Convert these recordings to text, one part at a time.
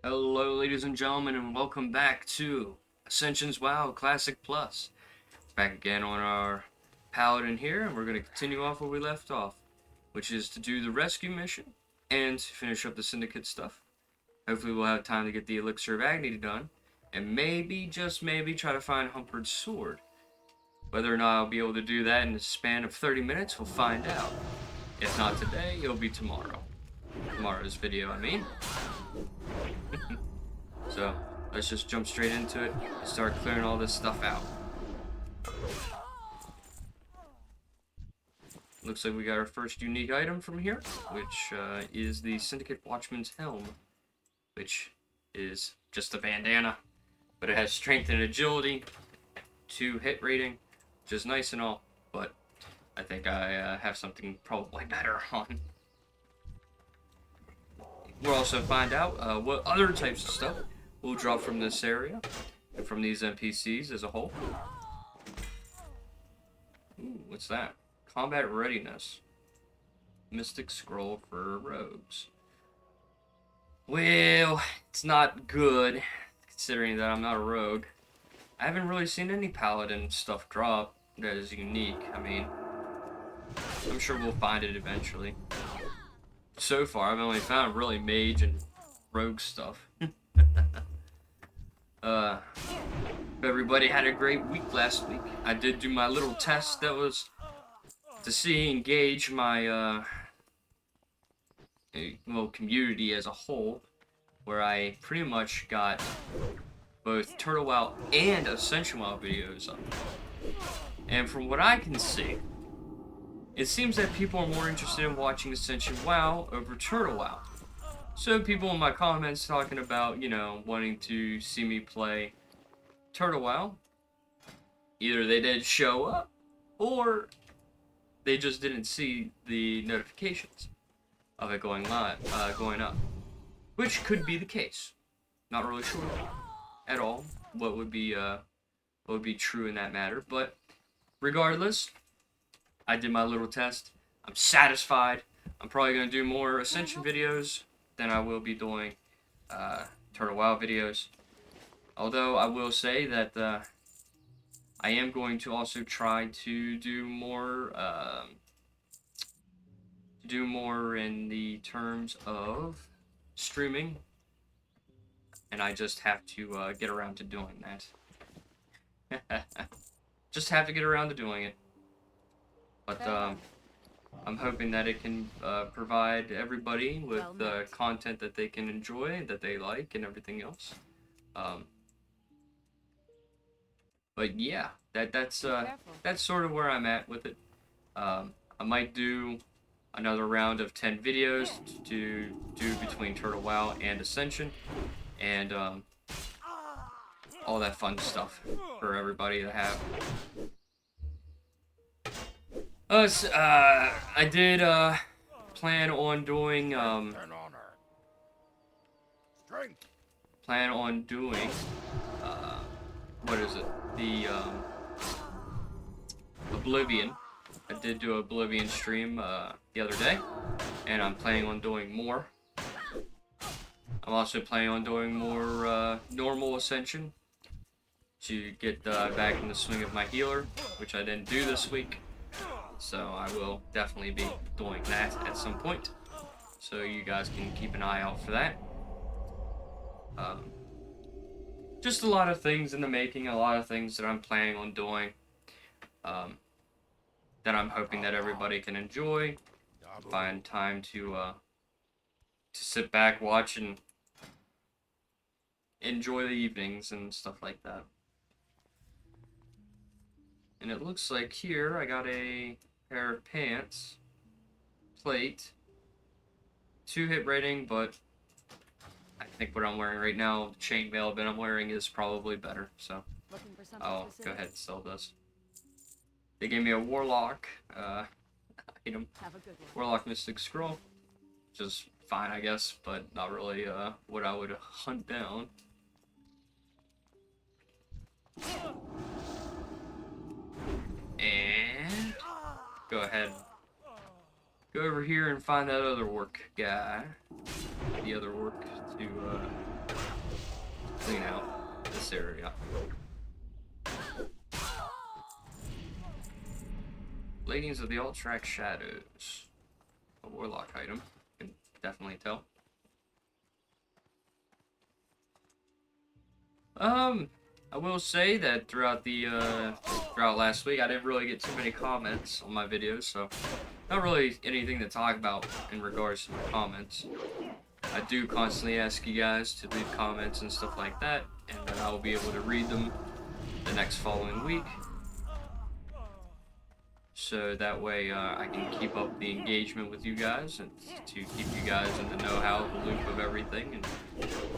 Hello, ladies and gentlemen, and welcome back to Ascension's WoW Classic Plus. Back again on our Paladin here, and we're going to continue off where we left off, which is to do the rescue mission and finish up the Syndicate stuff. Hopefully we'll have time to get the Elixir of Agony done, and maybe, just maybe, try to find Humperd's sword. Whether or not I'll be able to do that in the span of 30 minutes, we'll find out. If not today, it'll be tomorrow. Tomorrow's video, I mean. So, let's just jump straight into it and start clearing all this stuff out. Looks like we got our first unique item from here, which is the Syndicate Watchman's Helm, which is just a bandana, but it has strength and agility, 2 hit rating, which is nice and all, but I think I have something probably better on. We'll also find out what other types of stuff will drop from this area and from these NPCs as a whole. Ooh, what's that? Combat readiness. Mystic scroll for rogues. Well, it's not good, considering that I'm not a rogue. I haven't really seen any paladin stuff drop that is unique. I mean, I'm sure we'll find it eventually. So far, I've only found really mage and rogue stuff. Everybody had a great week last week. I did do my little test that was to engage my community as a whole, where I pretty much got both Turtle WoW and Ascension WoW videos up. And from what I can see, it seems that people are more interested in watching Ascension WoW over Turtle WoW. So people in my comments talking about, wanting to see me play Turtle WoW, either they did show up, or they just didn't see the notifications of it going up, which could be the case. Not really sure at all what would be true in that matter, but regardless, I did my little test. I'm satisfied. I'm probably going to do more Ascension videos than I will be doing Turtle WoW videos. Although I will say that I am going to also try to do more in the terms of streaming, and I just have to get around to doing that. Just have to get around to doing it. But I'm hoping that it can provide everybody with content that they can enjoy, that they like, and everything else. But yeah, that's sort of where I'm at with it. I might do another round of 10 videos to do between Turtle WoW and Ascension, and all that fun stuff for everybody to have. I did plan on doing what is it? The Oblivion. I did do an Oblivion stream the other day, and I'm planning on doing more. I'm also planning on doing more normal Ascension to get back in the swing of my healer, which I didn't do this week. So I will definitely be doing that at some point. So you guys can keep an eye out for that. Just a lot of things in the making, a lot of things that I'm planning on doing. That I'm hoping that everybody can enjoy. Find time to sit back, watch, and enjoy the evenings and stuff like that. And it looks like here I got a pair of pants, plate, 2 hit rating, but I think what I'm wearing right now, the chainmail that I'm wearing, is probably better. So I'll go ahead and sell this. They gave me a Warlock item, Warlock Mystic Scroll, which is fine, I guess, but not really what I would hunt down. And go ahead, go over here and find that other orc guy. The other orc to clean out this area. Leggings of the Alterac Shadows. A warlock item. You can definitely tell. I will say that throughout last week, I didn't really get too many comments on my videos, so not really anything to talk about in regards to my comments. I do constantly ask you guys to leave comments and stuff like that, and then I will be able to read them the next following week. So that way I can keep up the engagement with you guys and to keep you guys in the know-how, the loop of everything, and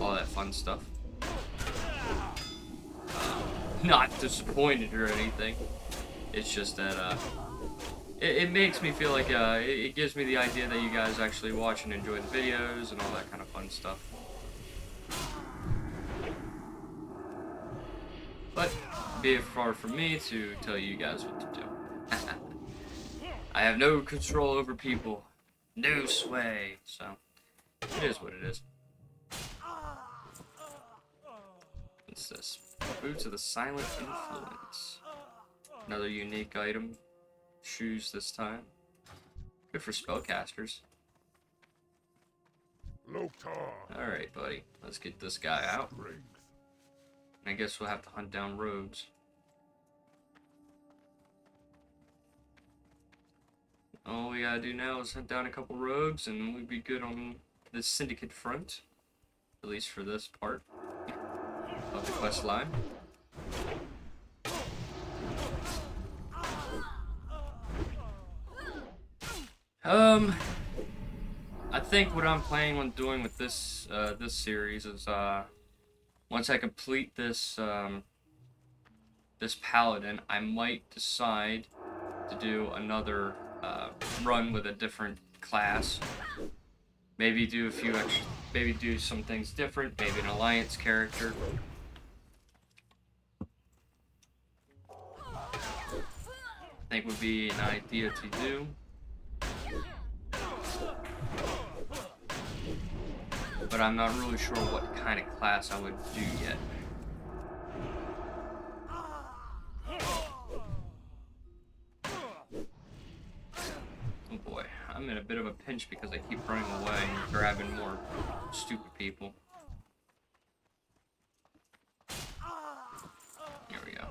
all that fun stuff. Not disappointed or anything. It's just that it makes me feel like it gives me the idea that you guys actually watch and enjoy the videos and all that kind of fun stuff. But be it far from me to tell you guys what to do. I have no control over people, no sway, so it is what it is. What's this? Boots of the Silent Influence. Another unique item. Shoes this time. Good for spellcasters. Alright, buddy. Let's get this guy out. And I guess we'll have to hunt down rogues. All we gotta do now is hunt down a couple rogues and we'll be good on the syndicate front. At least for this part of the quest line. I think what I'm planning on doing with this this series is once I complete this this Paladin, I might decide to do another run with a different class. Maybe do a few extra, maybe do some things different, maybe an alliance character. I think would be an idea to do. But I'm not really sure what kind of class I would do yet. Oh boy, I'm in a bit of a pinch because I keep running away and grabbing more stupid people. Here we go.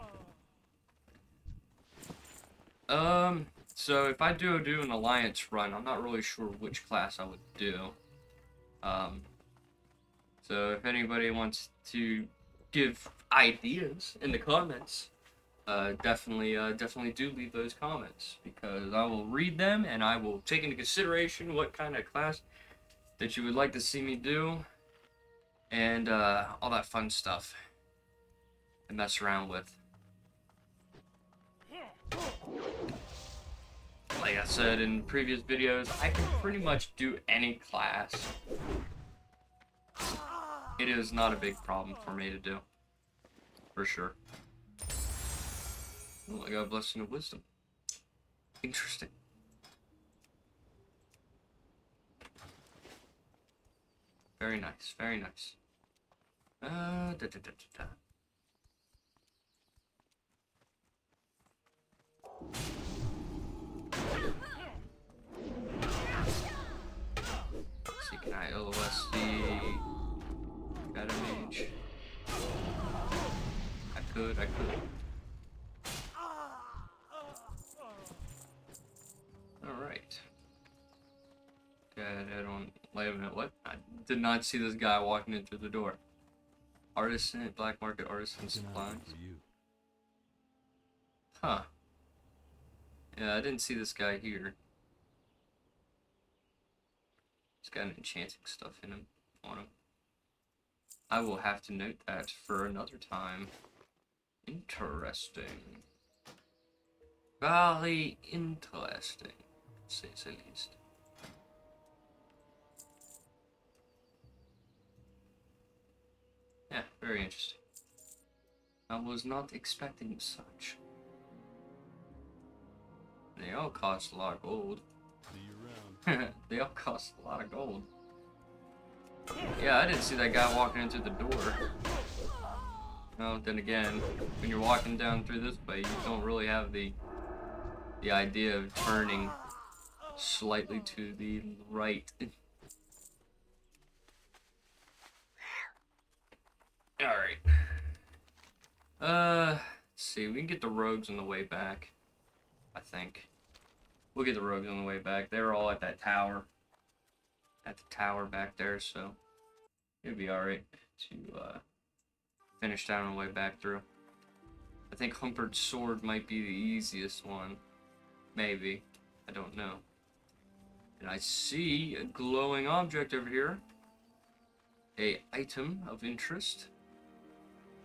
So if I do an alliance run, I'm not really sure which class I would do. So if anybody wants to give ideas in the comments, definitely do leave those comments, because I will read them and I will take into consideration what kind of class that you would like to see me do, and all that fun stuff and mess around with. Like I said in previous videos, I can pretty much do any class. It is not a big problem for me to do, for sure. Oh, I got a blessing of wisdom. Interesting. Very nice, very nice. Let's see, can I LOS the got a mage? I could. Alright. Good, head on. Wait a minute, what? I did not see this guy walking in through the door. Artisan, black market artisan supplies. Huh. Yeah, I didn't see this guy here. He's got an enchanting stuff in him, on him. I will have to note that for another time. Interesting. Very interesting, to say the least. Yeah, very interesting. I was not expecting such. They all cost a lot of gold. They all cost a lot of gold. Yeah, I didn't see that guy walking into the door. Well, then again, when you're walking down through this way, you don't really have the idea of turning slightly to the right. Alright. Let's see, we can get the rogues on the way back, I think. We'll get the rogues on the way back. They were all at that tower. At the tower back there, so it'd be alright to finish down on the way back through. I think Humpered Sword might be the easiest one. Maybe. I don't know. And I see a glowing object over here. A item of interest.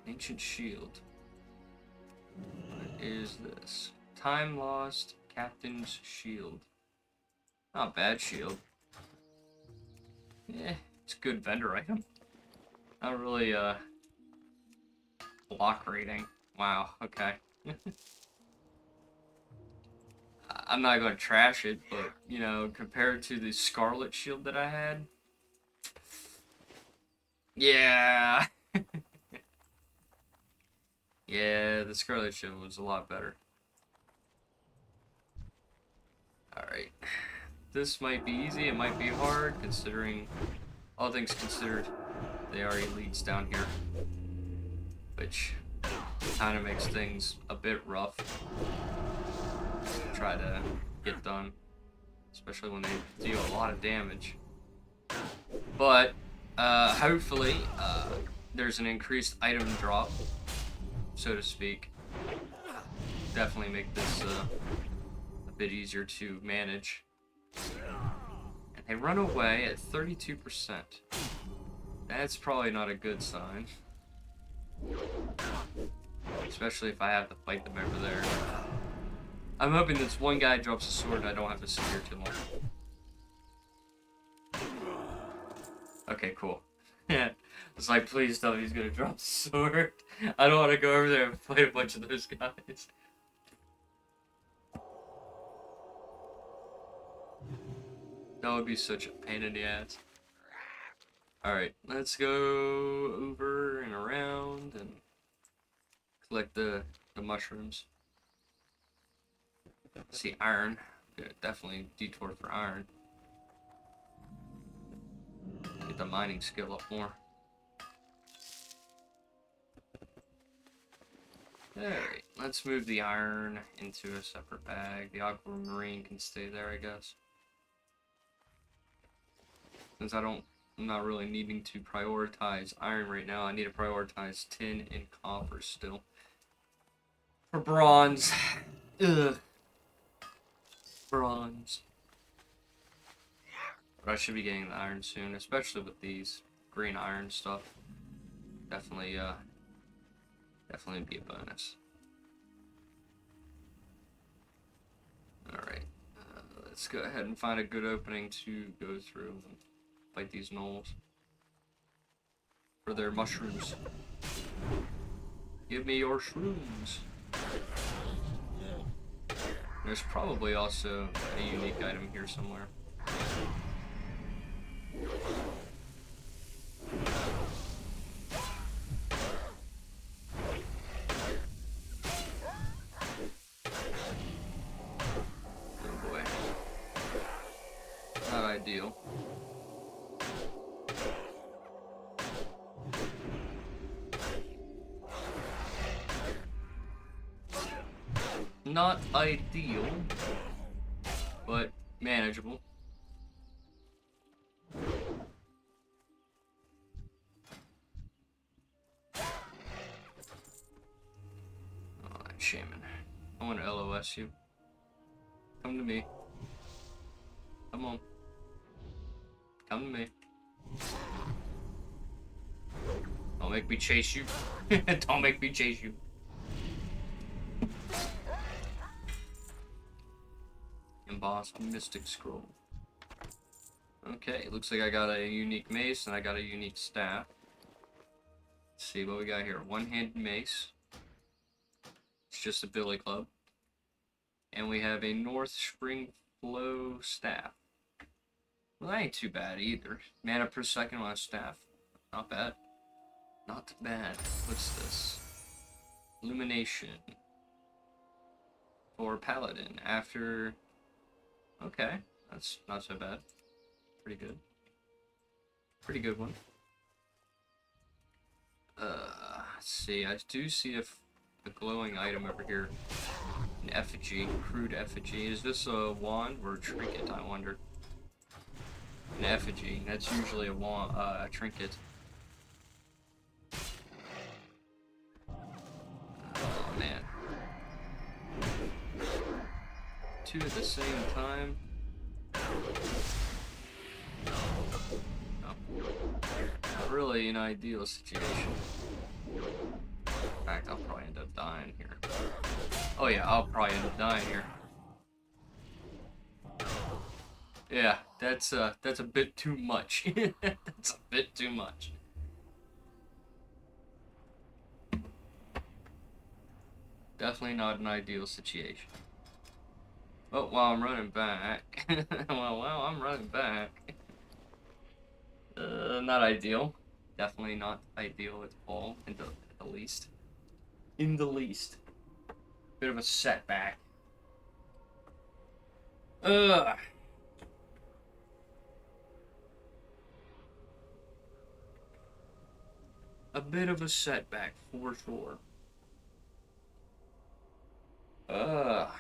Ancient shield. What is this? Time Lost Captain's Shield. Not a bad shield. Yeah, it's a good vendor item. Not really, block rating. Wow, okay. I'm not gonna trash it, but, you know, compared to the Scarlet Shield that I had... Yeah! Yeah, the Scarlet Shield was a lot better. Alright. This might be easy, it might be hard, considering... All things considered, they are elites down here. Which kind of makes things a bit rough to try to get done. Especially when they deal a lot of damage. But, hopefully, there's an increased item drop, so to speak. Definitely make this a bit easier to manage. And they run away at 32%. That's probably not a good sign. Especially if I have to fight them over there. I'm hoping this one guy drops a sword and I don't have to sit here too long. Okay, cool. Yeah. It's like, please tell me he's gonna drop the sword. I don't want to go over there and fight a bunch of those guys. That would be such a pain in the ass. Alright, let's go over and around and collect the mushrooms. See, iron. Yeah, definitely detour for iron. Get the mining skill up more. Alright, let's move the iron into a separate bag. The aquamarine can stay there, I guess. Since I'm not really needing to prioritize iron right now, I need to prioritize tin and copper still. For bronze. Ugh. Bronze. But I should be getting the iron soon, especially with these green iron stuff. Definitely, definitely be a bonus. Alright. Let's go ahead and find a good opening to go through and fight these gnolls. For their mushrooms. Give me your shrooms. There's probably also a unique item here somewhere. Oh boy. Not ideal. Not ideal, but manageable. Alright, Shaman. I want to LOS you. Come to me. Come on. Come to me. Don't make me chase you. Don't make me chase you. Embossed Mystic Scroll. Okay, it looks like I got a unique mace and I got a unique staff. Let's see what we got here. One-handed mace. It's just a billy club. And we have a North Spring Flow staff. Well, that ain't too bad either. Mana per second on a staff. Not bad. Not bad. What's this? Illumination. For Paladin. After... Okay. That's not so bad. Pretty good. Pretty good one. Let's see. I do see a glowing item over here. An effigy. Crude effigy. Is this a wand or a trinket, I wonder? An effigy. That's usually a wand, a trinket. Oh, man. Two at the same time. Not really an ideal situation. In fact, I'll probably end up dying here. Oh yeah, I'll probably end up dying here. Yeah, that's a bit too much. That's a bit too much. Definitely not an ideal situation. But while I'm running back, while I'm running back, not ideal. Definitely not ideal at all, at the least. In the least. Bit of a setback. Ugh. A bit of a setback, for sure. Ugh.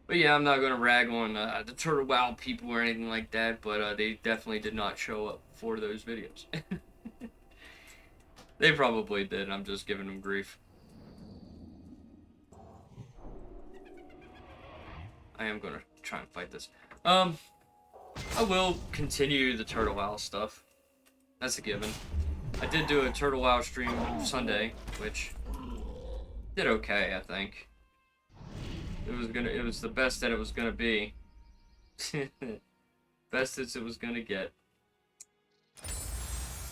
But yeah, I'm not gonna rag on the Turtle WoW people or anything like that, but they definitely did not show up for those videos. They probably did, I'm just giving them grief. I am gonna try and fight this. I will continue the Turtle WoW stuff. That's a given. I did do a Turtle WoW stream Sunday, which did okay, I think. It was the best that it was gonna be. Best as it was gonna get.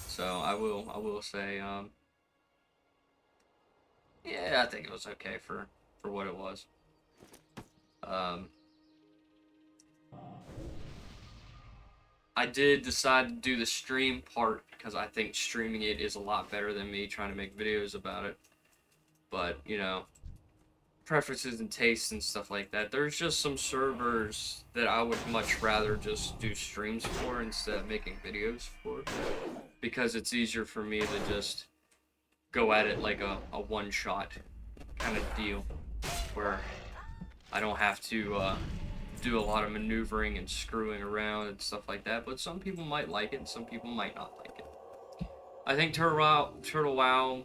So I will say, yeah, I think it was okay for what it was. I did decide to do the stream part because I think streaming it is a lot better than me trying to make videos about it. But, you know, preferences and tastes and stuff like that. There's just some servers that I would much rather just do streams for instead of making videos for. Because it's easier for me to just go at it like a one-shot kind of deal. Where I don't have to do a lot of maneuvering and screwing around and stuff like that, but some people might like it and some people might not like it. I think Turtle WoW,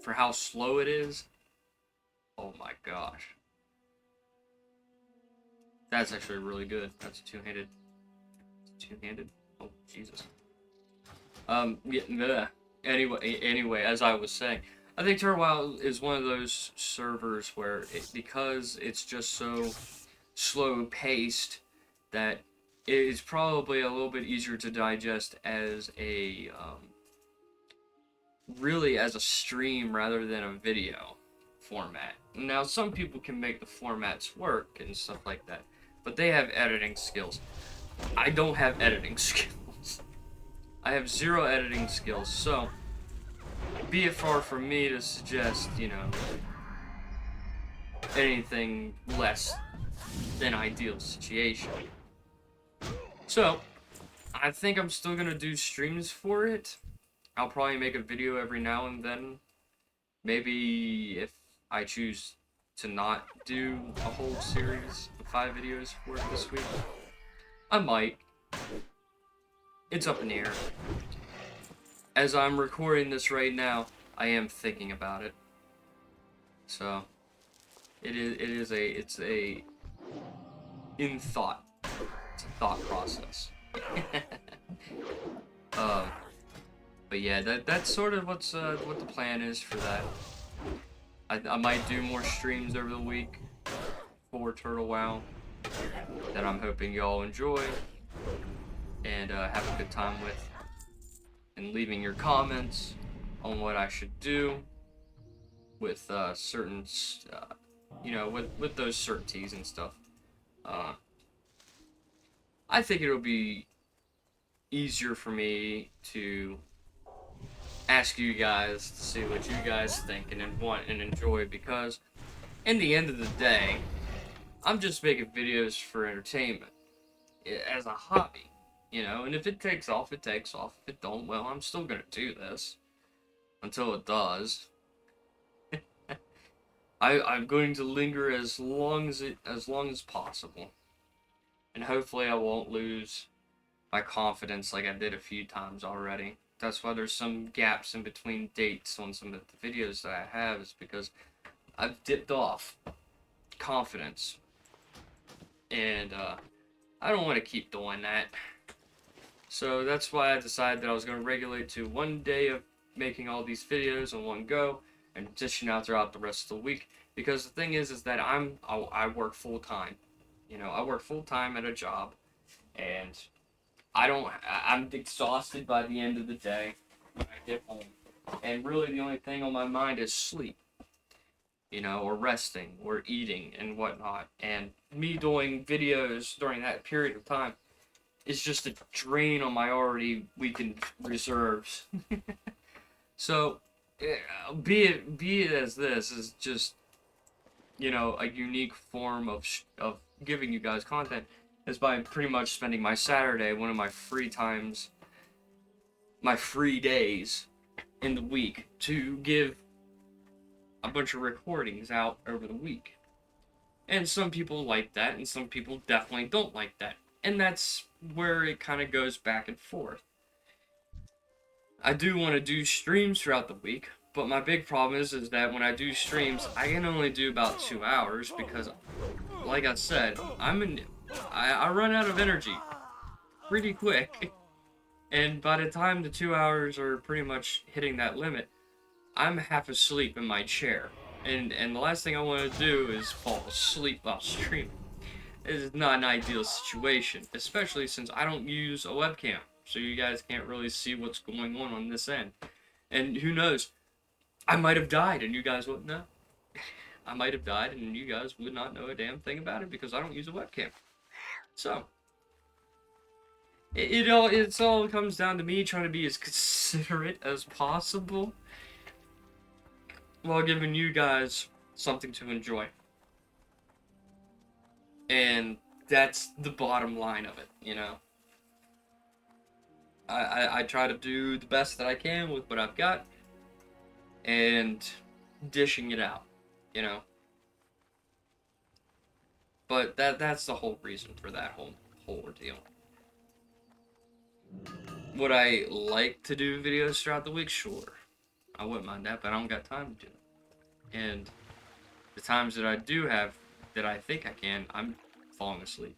for how slow it is, oh my gosh. That's actually really good. That's two-handed. Two-handed? Oh, Jesus. Yeah, anyway, as I was saying, I think Turtle WoW is one of those servers where, because it's just so slow paced, that it's probably a little bit easier to digest as a really as a stream rather than a video format. Now some people can make the formats work and stuff like that, but they have editing skills. I don't have editing skills. I have zero editing skills, so be it far from me to suggest, you know, anything less than ideal situation. So, I think I'm still gonna do streams for it. I'll probably make a video every now and then. Maybe if I choose to not do a whole series of 5 videos for it this week, I might. It's up in the air. As I'm recording this right now, I am thinking about it. So, it's a in thought. It's a thought process. But yeah, that's sort of what the plan is for that. I might do more streams over the week for Turtle WoW that I'm hoping y'all enjoy and have a good time with, and leaving your comments on what I should do with certain, you know, with those certainties and stuff. I think it'll be easier for me to ask you guys to see what you guys think and want and enjoy, because in the end of the day, I'm just making videos for entertainment, as a hobby, and if it takes off, it takes off. If it don't, well, I'm still gonna do this until it does. I'm going to linger as long as possible, and hopefully I won't lose my confidence like I did a few times already. That's why there's some gaps in between dates on some of the videos that I have, is because I've dipped off confidence, and I don't want to keep doing that. So that's why I decided that I was going to regulate to one day of making all these videos in one go and dishing out throughout the rest of the week. Because the thing is that I work full time. I work full time at a job, and I'm exhausted by the end of the day when I get home. And really the only thing on my mind is sleep, or resting, or eating, and whatnot. And me doing videos during that period of time is just a drain on my already weakened reserves. So, be it as this is just, a unique form of giving you guys content, is by pretty much spending my Saturday, one of my free times, my free days in the week, to give a bunch of recordings out over the week. And some people like that, and some people definitely don't like that. And that's where it kind of goes back and forth. I do want to do streams throughout the week, but my big problem is that when I do streams, I can only do about 2 hours because, like I said, I run out of energy pretty quick. And by the time the 2 hours are pretty much hitting that limit, I'm half asleep in my chair. And the last thing I want to do is fall asleep while streaming. It is not an ideal situation, especially since I don't use a webcam, so you guys can't really see what's going on this end. And who knows, I might have died and you guys wouldn't know. I might have died and you guys would not know a damn thing about it because I don't use a webcam. So, it all comes down to me trying to be as considerate as possible while giving you guys something to enjoy. And that's the bottom line of it, I try to do the best that I can with what I've got and dishing it out, But that's the whole reason for that whole ordeal. Would I like to do videos throughout the week? Sure. I wouldn't mind that, but I don't got time to do it. And the times that I do have that I think I can, I'm falling asleep.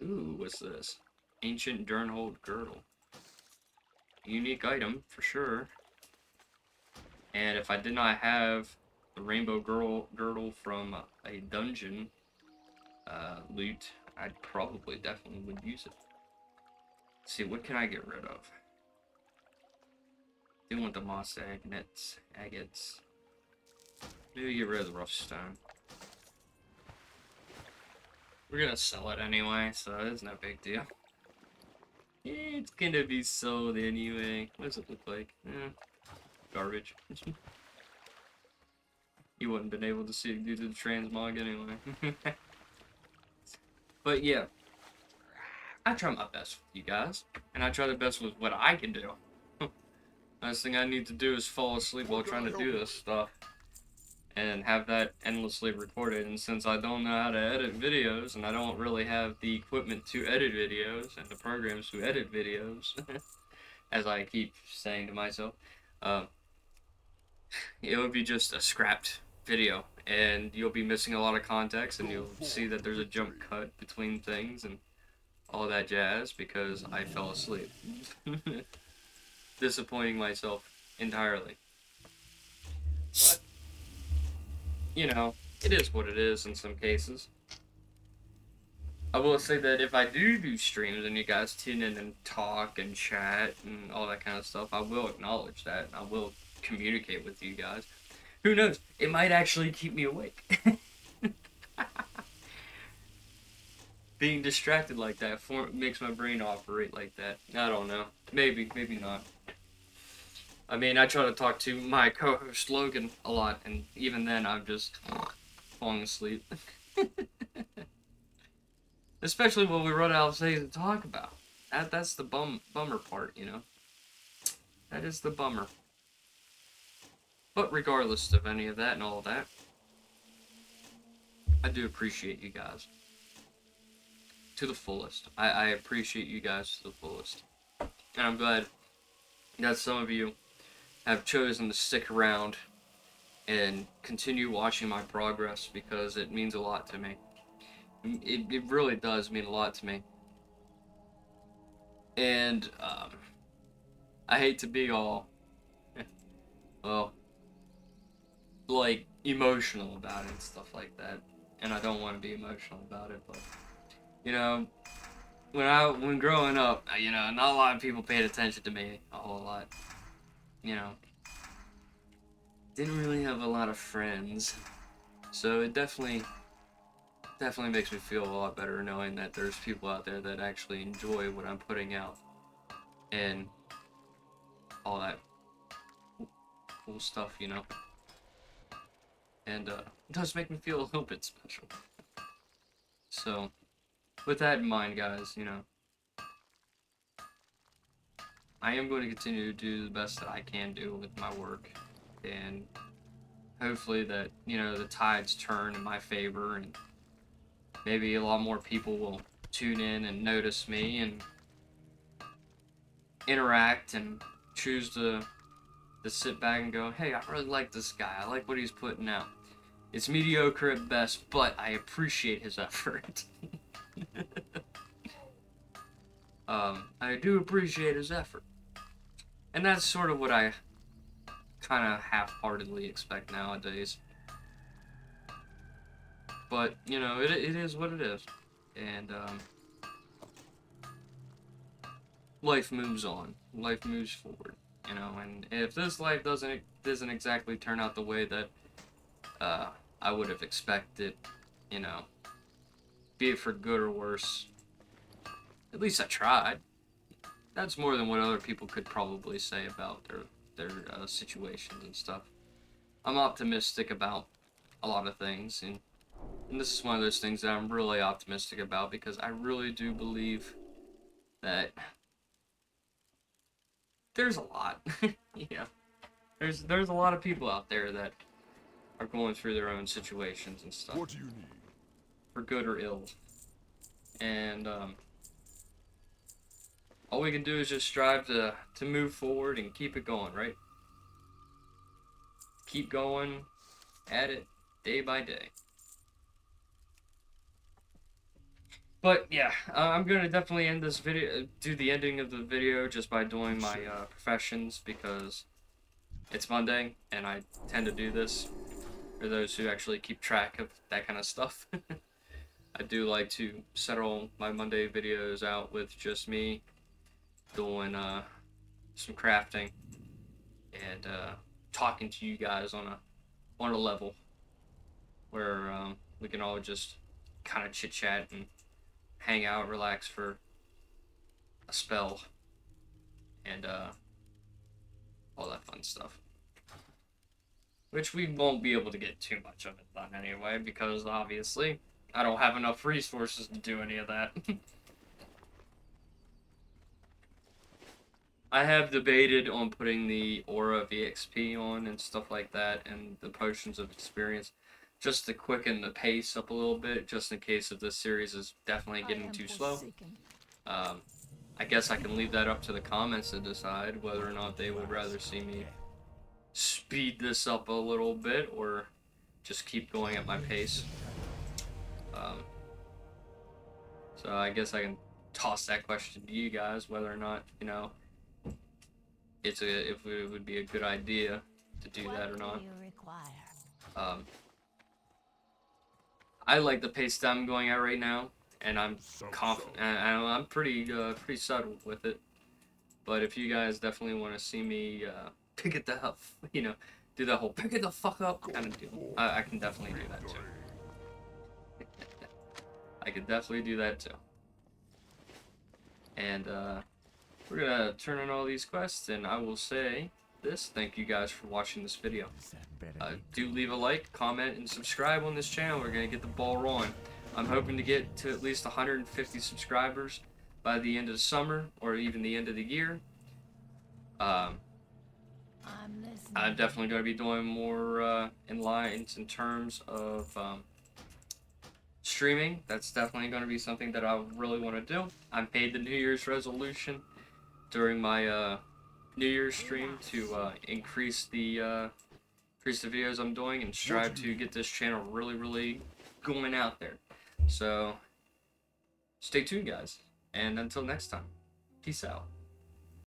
Ooh, what's this? Ancient Durnhold Girdle. Unique item, for sure. And if I did not have the Rainbow Girdle from a dungeon loot, I definitely would use it. Let's see, what can I get rid of? I do want the moss agates. Maybe get rid of the rough stone. We're gonna sell it anyway, so it's no big deal. It's gonna be sold anyway. What does it look like? Garbage. You wouldn't been able to see it due to the transmog anyway. But yeah, I try my best with you guys, and I try the best with what I can do. Last thing I need to do is fall asleep while trying to do this stuff and have that endlessly recorded. And since I don't know how to edit videos, and I don't really have the equipment to edit videos and the programs to edit videos, as I keep saying to myself, it would be just a scrapped video, and you'll be missing a lot of context, and you'll see that there's a jump cut between things and all that jazz because I fell asleep. Disappointing myself entirely. But, it is what it is in some cases. I will say that if I do streams and you guys tune in and talk and chat and all that kind of stuff, I will acknowledge that. I will communicate with you guys. Who knows? It might actually keep me awake. being distracted like that makes my brain operate like that. I don't know. Maybe, maybe not. I mean, I try to talk to my co-host Logan a lot, and even then, I'm just falling asleep. Especially when we run out of things to talk about. That's the bummer part, you know. That is the bummer. But regardless of any of that and all of that, I do appreciate you guys to the fullest. I appreciate you guys to the fullest, and I'm glad that some of you have chosen to stick around and continue watching my progress because it means a lot to me. It really does mean a lot to me. And I hate to be all, well, like emotional about it and stuff like that. And I don't want to be emotional about it, but you know, when growing up, you know, not a lot of people paid attention to me a whole lot. You know, didn't really have a lot of friends, so it definitely makes me feel a lot better knowing that there's people out there that actually enjoy what I'm putting out and all that cool stuff, you know. And it does make me feel a little bit special. So, with that in mind, guys, you know, I am going to continue to do the best that I can do with my work, and hopefully that, you know, the tides turn in my favor, and maybe a lot more people will tune in and notice me and interact and choose to sit back and go, hey, I really like this guy. I like what he's putting out. It's mediocre at best, but I appreciate his effort. I do appreciate his effort. And that's sort of what I kind of half-heartedly expect nowadays. But, you know, it is what it is. And, life moves on. Life moves forward. You know, and if this life doesn't exactly turn out the way that I would have expected, you know, be it for good or worse, at least I tried. That's more than what other people could probably say about their situations and stuff. I'm optimistic about a lot of things, and this is one of those things that I'm really optimistic about because I really do believe that there's a lot. Yeah, there's a lot of people out there that are going through their own situations and stuff. What do you need? For good or ill. And all we can do is just strive to move forward and keep it going, right? Keep going at it day by day. But yeah, I'm gonna definitely end this video, do the ending of the video just by doing my professions because it's Monday and I tend to do this for those who actually keep track of that kind of stuff. I do like to settle my Monday videos out with just me doing some crafting and talking to you guys on a level where we can all just kind of chit chat and hang out, relax for a spell, and all that fun stuff. Which we won't be able to get too much of it done anyway, because obviously I don't have enough resources to do any of that. I have debated on putting the Aura of EXP on and stuff like that, and the Potions of Experience, just to quicken the pace up a little bit, just in case if this series is definitely getting too slow. I guess I can leave that up to the comments to decide whether or not they would rather see me speed this up a little bit or just keep going at my pace. So I guess I can toss that question to you guys, whether or not, you know, if it would be a good idea to do that or not. I like the pace that I'm going at right now, and I'm confident. I'm pretty settled with it. But if you guys definitely want to see me pick it the hell, you know, do that whole pick it the fuck up kind of deal, I can definitely do that too. I could definitely do that too. And we're gonna turn in all these quests, and I will say this: thank you guys for watching this video. Do leave a like, comment, and subscribe on this channel. We're gonna get the ball rolling. I'm hoping to get to at least 150 subscribers by the end of the summer, or even the end of the year. I'm definitely going to be doing more in terms of streaming. That's definitely going to be something that I really want to do. I made the New Year's resolution during my New Year's stream to increase the videos I'm doing and strive to get this channel really going out there. So stay tuned, guys, and until next time, peace out.